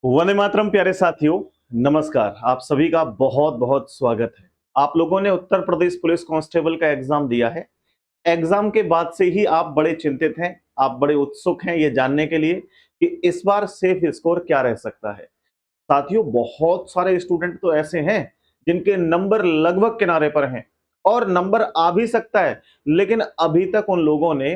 वंदे मातरम प्यारे साथियों, नमस्कार। आप सभी का बहुत बहुत स्वागत है। आप लोगों ने उत्तर प्रदेश पुलिस कांस्टेबल का एग्जाम दिया है। एग्जाम के बाद से ही आप बड़े चिंतित हैं, आप बड़े उत्सुक हैं ये जानने के लिए कि इस बार सेफ स्कोर क्या रह सकता है। साथियों, बहुत सारे स्टूडेंट तो ऐसे हैं जिनके नंबर लगभग किनारे पर हैं और नंबर आ भी सकता है, लेकिन अभी तक उन लोगों ने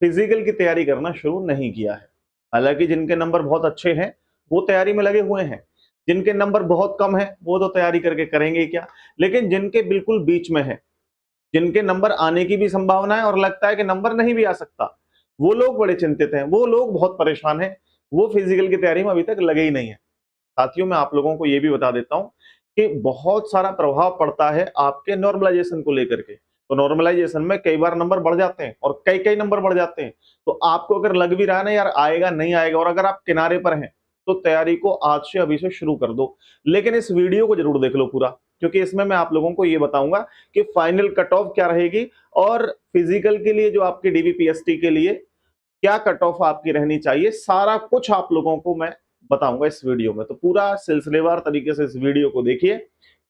फिजिकल की तैयारी करना शुरू नहीं किया है। हालांकि जिनके नंबर बहुत अच्छे हैं वो तैयारी में लगे हुए हैं, जिनके नंबर बहुत कम है वो तो तैयारी करके करेंगे ही क्या। लेकिन जिनके बिल्कुल बीच में है, जिनके नंबर आने की भी संभावना है और लगता है कि नंबर नहीं भी आ सकता, वो लोग बड़े चिंतित हैं, वो लोग बहुत परेशान हैं, वो फिजिकल की तैयारी में अभी तक लगे ही नहीं है। साथियों, मैं आप लोगों को ये भी बता देता हूं कि बहुत सारा प्रभाव पड़ता है आपके नॉर्मलाइजेशन को लेकर के। तो नॉर्मलाइजेशन में कई बार नंबर बढ़ जाते हैं और कई कई नंबर बढ़ जाते हैं। तो आपको अगर लग भी रहा है ना यार आएगा नहीं आएगा, और अगर आप किनारे पर हैं, तो तैयारी को आज से अभी से शुरू कर दो। लेकिन इस वीडियो को जरूर देख लो पूरा, क्योंकि इसमें मैं आप लोगों को ये बताऊंगा कि फाइनल कट ऑफ क्या रहेगी और फिजिकल के लिए जो आपके डीबीपीएसटी के लिए क्या कट ऑफ आपकी रहनी चाहिए, सारा कुछ आप लोगों को मैं बताऊंगा इस वीडियो में। तो पूरा सिलसिलेवार तरीके से इस वीडियो को देखिए,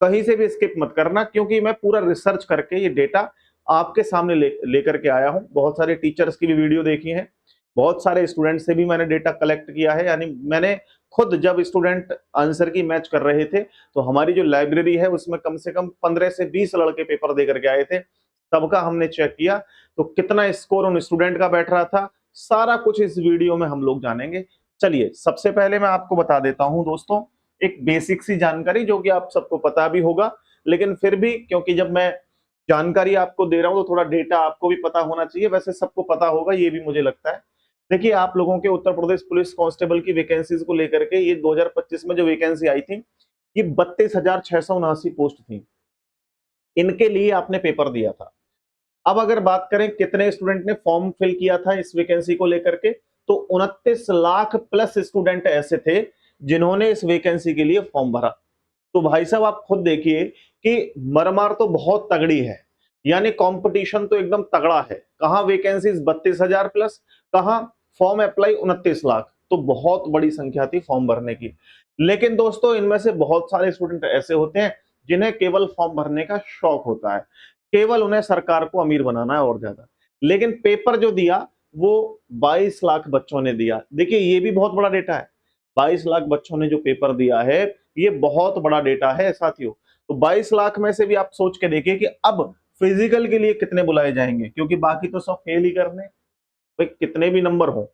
कहीं से भी स्किप मत करना, क्योंकि मैं पूरा रिसर्च करके ये डेटा आपके सामने लेकर के आया हूं। बहुत सारे टीचर्स की भी वीडियो देखी है, बहुत सारे स्टूडेंट से भी मैंने डेटा कलेक्ट किया है। यानी मैंने खुद जब स्टूडेंट आंसर की मैच कर रहे थे, तो हमारी जो लाइब्रेरी है उसमें कम से कम 15 से 20 लड़के पेपर दे करके आए थे। सबका हमने चेक किया, तो कितना स्कोर उन स्टूडेंट का बैठ रहा था, सारा कुछ इस वीडियो में हम लोग जानेंगे। चलिए, सबसे पहले मैं आपको बता देता हूं दोस्तों एक बेसिक सी जानकारी, जो कि आप सबको पता भी होगा, लेकिन फिर भी क्योंकि जब मैं जानकारी आपको दे रहा हूं तो थोड़ा डेटा आपको भी पता होना चाहिए। वैसे सबको पता होगा ये भी मुझे लगता है। देखिए, आप लोगों के उत्तर प्रदेश पुलिस कांस्टेबल की वैकेंसीज को लेकर के ये 2025 में जो वैकेंसी आई थी, ये 32,679 पोस्ट थी। इनके लिए आपने पेपर दिया था। अब अगर बात करें कितने स्टूडेंट ने फॉर्म फिल किया था इस वैकेंसी को लेकर के, तो 29 लाख प्लस स्टूडेंट ऐसे थे जिन्होंने इस वैकेंसी के लिए फॉर्म भरा। तो भाई साहब, आप खुद देखिए कि मरमार तो बहुत तगड़ी है। यानी कंपटीशन तो एकदम तगड़ा है। कहां वैकेंसीज 32,000 प्लस, कहां फॉर्म अप्लाई 29 लाख। तो बहुत बड़ी संख्या थी फॉर्म भरने की। लेकिन दोस्तों, इनमें से बहुत सारे स्टूडेंट ऐसे होते हैं जिन्हें केवल फॉर्म भरने का शौक होता है, केवल उन्हें सरकार को अमीर बनाना है और ज्यादा। लेकिन पेपर जो दिया वो 22 लाख बच्चों ने दिया। देखिए, ये भी बहुत बड़ा डेटा है। 22 लाख बच्चों ने जो पेपर दिया है, ये बहुत बड़ा डेटा है साथियों। तो 22 लाख में से भी आप सोच के देखिए कि अब फिजिकल के लिए कितने बुलाए जाएंगे, क्योंकि बाकी तो सब फेल ही करने। भाई कितने भी नंबर हो,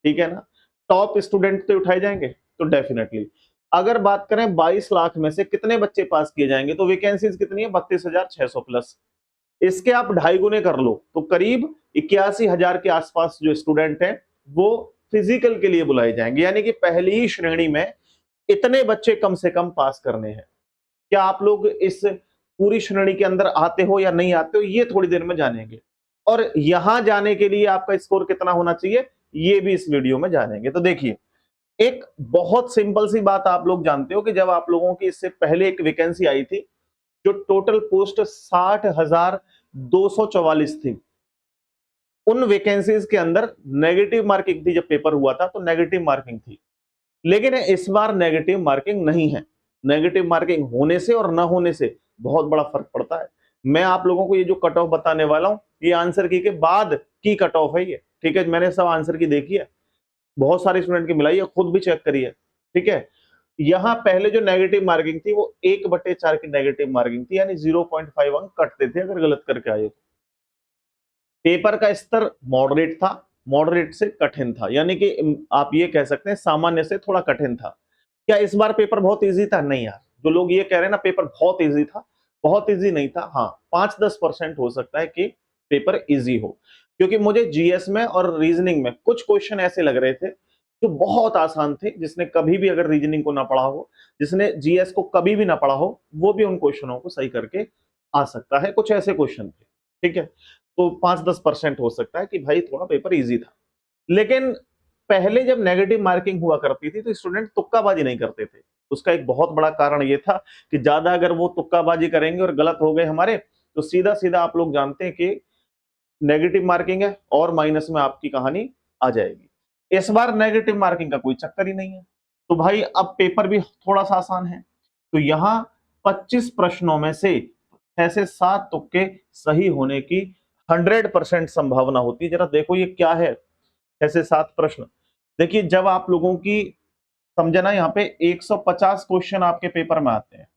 ठीक है ना, टॉप स्टूडेंट तो उठाए जाएंगे। तो डेफिनेटली अगर बात करें 22 लाख में से कितने बच्चे पास किए जाएंगे, तो वैकेंसीज कितनी है? 32,600 प्लस। इसके आप ढाई गुने कर लो तो करीब 81,000 के आसपास जो स्टूडेंट हैं वो फिजिकल के लिए बुलाए जाएंगे। यानी कि पहली ही श्रेणी में इतने बच्चे कम से कम पास करने हैं। क्या आप लोग इस पूरी श्रेणी के अंदर आते हो या नहीं आते हो, ये थोड़ी देर में जानेंगे। और यहां जाने के लिए आपका स्कोर कितना होना चाहिए, ये भी इस वीडियो में जानेंगे। तो देखिए, एक बहुत सिंपल सी बात आप लोग जानते हो कि जब आप लोगों की इससे पहले एक वैकेंसी आई थी, जो टोटल पोस्ट 60,244 थी, उन वैकेंसीज के अंदर नेगेटिव मार्किंग थी। जब पेपर हुआ था तो नेगेटिव मार्किंग थी, लेकिन इस बार नेगेटिव मार्किंग नहीं है। नेगेटिव मार्किंग होने से और ना होने से बहुत बड़ा फर्क पड़ता है। मैं आप लोगों को ये जो कट ऑफ बताने वाला हूं, ये आंसर की के बाद की कट ऑफ है ये, ठीक है। मैंने सब आंसर की देखी है, बहुत सारे स्टूडेंट की मिलाई है, खुद भी चेक करी है, ठीक है। यहां पहले जो नेगेटिव मार्किंग थी वो 1/4 की नेगेटिव मार्किंग थी, यानी 0.5 अंक कटते थे अगर गलत करके आए तो। पेपर का स्तर मॉडरेट था, मॉडरेट से कठिन था, यानी कि आप ये कह सकते हैं सामान्य से थोड़ा कठिन था। क्या इस बार पेपर बहुत इजी था? नहीं यार, जो लोग ये कह रहे हैं ना पेपर बहुत इजी था, बहुत इजी नहीं था। हाँ, 5-10% हो सकता है कि पेपर इजी हो, क्योंकि मुझे जीएस में और रीजनिंग में कुछ क्वेश्चन ऐसे लग रहे थे जो बहुत आसान थे। जिसने कभी भी अगर रीजनिंग को ना पढ़ा हो, जिसने जीएस को कभी भी ना पढ़ा हो, वो भी उन क्वेश्चनों को सही करके आ सकता है। कुछ ऐसे क्वेश्चन थे, ठीक है। तो 5-10% हो सकता है कि भाई थोड़ा पेपर इजी था। लेकिन पहले जब नेगेटिव मार्किंग हुआ करती थी तो स्टूडेंट तुक्काबाजी नहीं करते थे। उसका एक बहुत बड़ा कारण ये था कि ज्यादा अगर वो तुक्काबाजी करेंगे और गलत हो गए हमारे, तो सीधा सीधा आप लोग जानते हैं कि नेगेटिव मार्किंग है और माइनस में आपकी कहानी आ जाएगी। इस बार नेगेटिव मार्किंग का कोई चक्कर ही नहीं है। तो भाई अब पेपर भी थोड़ा सा आसान है। तो यहाँ 25 प्रश्नों में से 6 से 7 तुक्के सही होने की 100% संभावना होती है। जरा देखो ये क्या है, 6 से 7 प्रश्न। देखिए जब आप लोगों की समझना, यहाँ पे 150 क्वेश्चन आपके पेपर में आते हैं,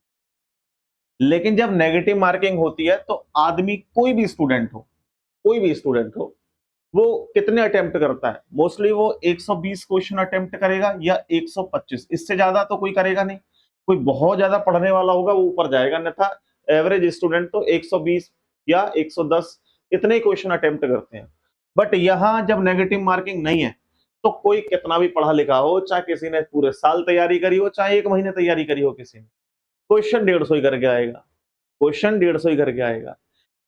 लेकिन जब नेगेटिव मार्किंग होती है तो आदमी कोई भी स्टूडेंट हो, कोई भी स्टूडेंट हो, वो कितने अटेम्प्ट करता है? मोस्टली वो 120 क्वेश्चन अटेम्प्ट करेगा या 125, इससे ज्यादा तो कोई करेगा नहीं। कोई बहुत ज्यादा पढ़ने वाला होगा वो ऊपर जाएगा, अन्यथा एवरेज स्टूडेंट तो 120 या 110 इतने ही क्वेश्चन अटेम्प्ट करते हैं। बट यहां जब नेगेटिव मार्किंग नहीं है तो कोई कितना भी पढ़ा लिखा हो, चाहे किसी ने पूरे साल तैयारी करी हो, चाहे 1 महीने तैयारी करी हो, किसी ने क्वेश्चन 150 ही करके आएगा, क्वेश्चन 150 ही करके आएगा।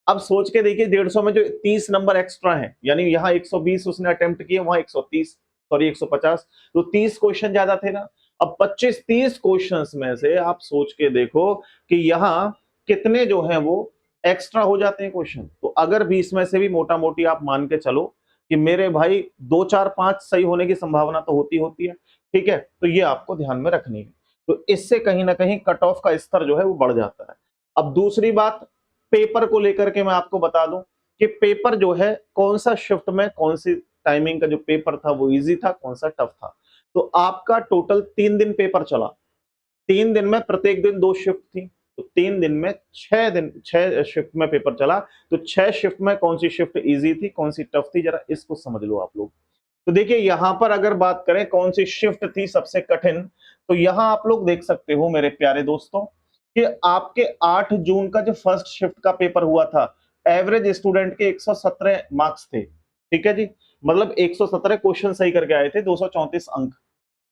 अब सोच के देखिए 150 में जो 30 नंबर एक्स्ट्रा है, यानी यहाँ 120 उसने अटेम्प्ट किए, वहां 130, सॉरी 150, तो 30 क्वेश्चन ज्यादा थे ना। अब 25-30 क्वेश्चंस में से आप सोच के देखो कि यहाँ कितने जो हैं वो एक्स्ट्रा हो जाते हैं क्वेश्चन। तो अगर 20 में से भी मोटा मोटी आप मान के चलो कि मेरे भाई 2 4 5 सही होने की संभावना तो होती है, ठीक है, तो ये आपको ध्यान में रखनी है। तो इससे कहीं ना कहीं कट ऑफ का स्तर जो है वो बढ़ जाता है। अब दूसरी बात, पेपर को लेकर के मैं आपको बता दूं कि पेपर जो है कौन सा शिफ्ट में, कौन सी टाइमिंग का जो पेपर था वो इजी था, कौन सा टफ था। तो आपका टोटल 3 दिन पेपर चला, 3 दिन में प्रत्येक दिन 2 शिफ्ट थी, तो 3 दिन में 6 शिफ्ट में पेपर चला। तो 6 शिफ्ट में कौन सी शिफ्ट इजी थी, कौन सी टफ थी, जरा इसको समझ लो आप लोग। तो देखिए यहां पर अगर बात करें कौन सी शिफ्ट थी सबसे कठिन, तो यहां आप लोग देख सकते हो मेरे प्यारे दोस्तों कि आपके 8 जून का जो फर्स्ट शिफ्ट का पेपर हुआ था, एवरेज स्टूडेंट के 117 मार्क्स थे, ठीक है जी, मतलब 117 क्वेश्चन सही करके आए थे, 234 अंक,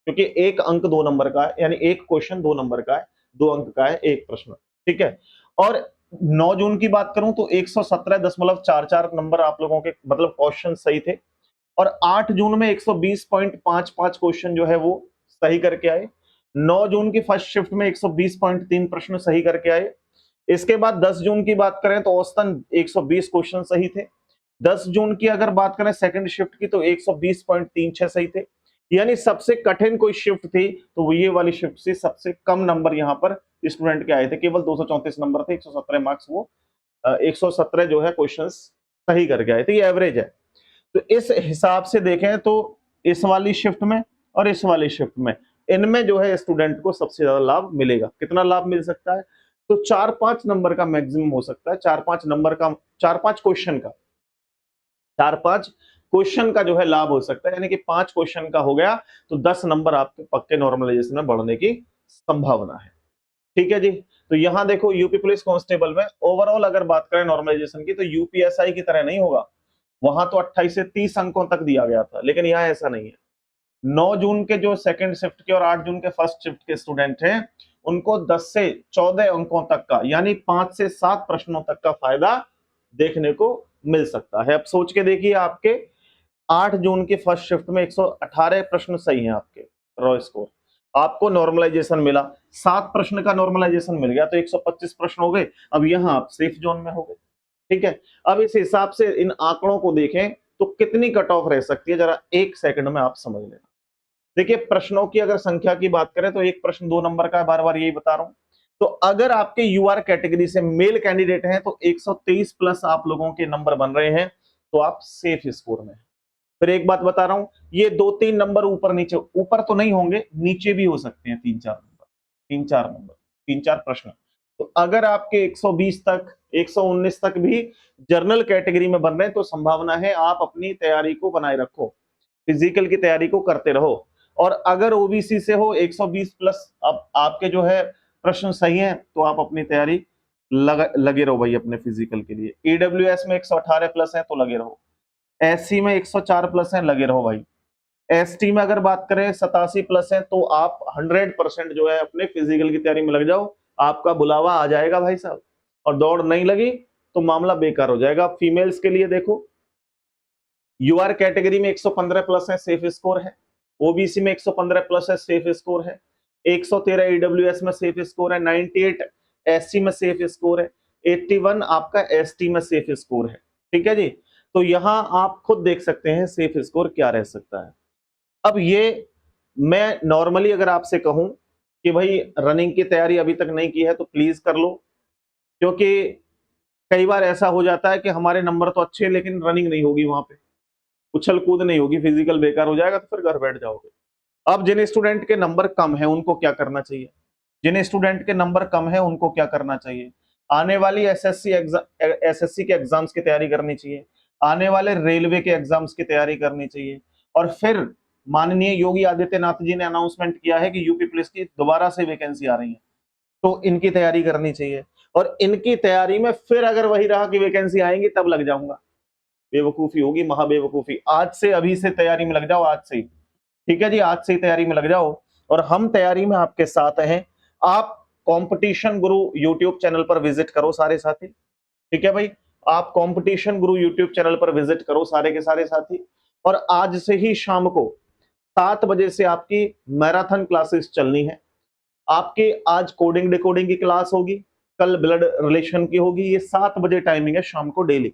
क्योंकि एक अंक 2 नंबर का है, यानी एक क्वेश्चन 2 नंबर का है, 2 अंक का है एक प्रश्न, ठीक है। और 9 जून की बात करूं तो 117.44 नंबर आप लोगों के मतलब क्वेश्चन सही थे, और 8 जून में 120.55 क्वेश्चन जो है वो सही करके आए। 9 जून की फर्स्ट शिफ्ट में 120.3 प्रश्न सही करके आए। इसके बाद 10 जून की बात करें तो औसतन 120 क्वेश्चन सही थे। 10 जून की अगर बात करें सेकंड शिफ्ट की तो 120.36 सही थे। यानी सबसे कठिन कोई शिफ्ट थी तो वो ये वाली शिफ्ट से सबसे कम नंबर यहाँ पर स्टूडेंट के आए थे, केवल 234 नंबर थे, 117 मार्क्स, वो 117 जो है क्वेश्चन सही करके आए थे, ये एवरेज है। तो इस हिसाब से देखें तो इस वाली शिफ्ट में और इस वाली शिफ्ट में, इनमें जो है स्टूडेंट को सबसे ज्यादा लाभ मिलेगा। कितना लाभ मिल सकता है? तो 4-5 नंबर का मैक्सिमम हो सकता है, 4-5 नंबर का, 4-5 क्वेश्चन का, 4-5 क्वेश्चन का जो है लाभ हो सकता है, यानी कि 5 क्वेश्चन का हो गया तो 10 नंबर आपके पक्के नॉर्मलाइजेशन में बढ़ने की संभावना है, ठीक है जी। तो यहां देखो यूपी पुलिस कांस्टेबल में ओवरऑल अगर बात करें नॉर्मलाइजेशन की तो यूपीएसआई की तरह नहीं होगा, वहां तो 28 से 30 अंकों तक दिया गया था, लेकिन यहाँ ऐसा नहीं है। 9 जून के जो सेकंड शिफ्ट के और 8 जून के फर्स्ट शिफ्ट के स्टूडेंट हैं उनको 10 से 14 अंकों तक का, यानी 5 से 7 प्रश्नों तक का फायदा देखने को मिल सकता है। अब सोच के देखिए, आपके 8 जून की फर्स्ट शिफ्ट में 118 प्रश्न सही हैं, आपके रॉ स्कोर, आपको नॉर्मलाइजेशन मिला, 7 प्रश्न का नॉर्मलाइजेशन मिल गया तो 125 प्रश्न हो गए। अब यहां आप सेफ जोन में हो गए, ठीक है। अब इस हिसाब से इन आंकड़ों को देखें तो कितनी कट ऑफ रह सकती है, जरा एक सेकंड में आप समझ लेना। देखिए प्रश्नों की अगर संख्या की बात करें तो एक प्रश्न 2 नंबर का है, बार बार यही बता रहा हूं। तो अगर आपके यूआर कैटेगरी से मेल कैंडिडेट हैं तो 123 प्लस आप लोगों के नंबर बन रहे हैं, तो आप सेफ स्कोर में हैं। फिर एक बात बता रहा हूं, ये 2-3 नंबर ऊपर नीचे, ऊपर तो नहीं होंगे, नीचे भी हो सकते हैं 3-4 नंबर, 3-4 नंबर, 3-4 प्रश्न। तो अगर आपके 120 तक, 119 तक भी जर्नल कैटेगरी में बन रहे हैं तो संभावना है आप अपनी तैयारी को बनाए रखो, फिजिकल की तैयारी को करते रहो। और अगर ओबीसी से हो 120 प्लस, अब आपके जो है प्रश्न सही हैं तो आप अपनी तैयारी लगे रहो भाई अपने फिजिकल के लिए। ईडब्ल्यूएस में 118 प्लस है तो लगे रहो, एससी में 104 प्लस है, लगे रहो भाई। एसटी में अगर बात करें 87 प्लस है तो आप 100% जो है अपने फिजिकल की तैयारी में लग जाओ, आपका बुलावा आ जाएगा भाई साहब। और दौड़ नहीं लगी तो मामला बेकार हो जाएगा। फीमेल्स के लिए देखो, यूआर कैटेगरी में 115 प्लस है, सेफ स्कोर है। ओबीसी में 115 प्लस है, सेफ स्कोर है। 113 ईडब्ल्यूएस में सेफ स्कोर है। 98 एससी में सेफ स्कोर है। 81 आपका एसटी में सेफ स्कोर है, ठीक है जी। तो यहां आप खुद देख सकते हैं सेफ स्कोर क्या रह सकता है। अब ये मैं नॉर्मली अगर आपसे कहूं कि भाई रनिंग की तैयारी अभी तक नहीं की है तो प्लीज कर लो, क्योंकि कई बार ऐसा हो जाता है कि हमारे नंबर तो अच्छे हैं लेकिन रनिंग नहीं होगी, वहां पे उछल कूद नहीं होगी, फिजिकल बेकार हो जाएगा तो फिर घर बैठ जाओगे। अब जिन स्टूडेंट के नंबर कम है उनको क्या करना चाहिए? जिन स्टूडेंट के नंबर कम है उनको क्या करना चाहिए? आने वाली एसएससी के एग्जाम्स की तैयारी करनी चाहिए, आने वाले रेलवे के एग्जाम्स की तैयारी करनी चाहिए। और फिर माननीय योगी आदित्यनाथ जी ने अनाउंसमेंट किया है कि यूपी पुलिस की दोबारा से वैकेंसी आ रही है, तो इनकी तैयारी करनी चाहिए। और इनकी तैयारी में फिर अगर वही रहा कि वैकेंसी आएंगी तब लग जाऊंगा, बेवकूफी होगी, महाबेवकूफी। आज से अभी से तैयारी में लग जाओ, आज से ही, ठीक है जी, आज से ही तैयारी में लग जाओ। और हम तैयारी में आपके साथ हैं। आप कंपटीशन गुरु यूट्यूब चैनल पर विजिट करो सारे साथी, ठीक है भाई, आप कंपटीशन गुरु यूट्यूब चैनल पर विजिट करो सारे के सारे साथी। और आज से ही शाम को 7 बजे से आपकी मैराथन क्लासेस चलनी है। आपके आज कोडिंग डिकोडिंग की क्लास होगी, कल ब्लड रिलेशन की होगी, ये 7 बजे टाइमिंग है शाम को डेली।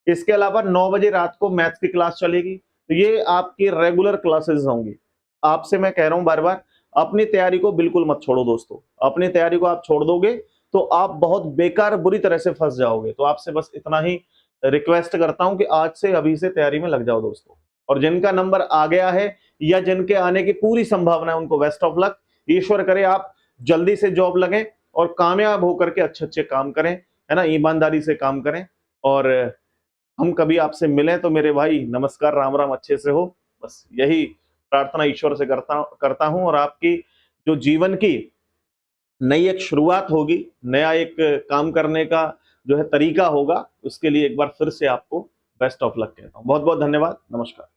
इसके अलावा 9 बजे रात को मैथ्स की क्लास चलेगी। तो ये आपकी रेगुलर क्लासेस होंगी। आपसे मैं कह रहा हूं बार बार, अपनी तैयारी को बिल्कुल मत छोड़ो दोस्तों। अपनी तैयारी को आप छोड़ दोगे तो आप बहुत बेकार बुरी तरह से फंस जाओगे। तो आपसे बस इतना ही रिक्वेस्ट करता हूं कि आज से अभी से तैयारी में लग जाओ दोस्तों। और जिनका नंबर आ गया है या जिनके आने की पूरी संभावना है उनको बेस्ट ऑफ लक। ईश्वर करे आप जल्दी से जॉब लगे और कामयाब होकर के अच्छे अच्छे काम करें, है ना, ईमानदारी से काम करें। और हम कभी आपसे मिलें तो मेरे भाई नमस्कार, राम राम, अच्छे से हो, बस यही प्रार्थना ईश्वर से करता हूं। और आपकी जो जीवन की नई एक शुरुआत होगी, नया एक काम करने का जो है तरीका होगा, उसके लिए एक बार फिर से आपको बेस्ट ऑफ लक कहता हूं। बहुत बहुत धन्यवाद, नमस्कार।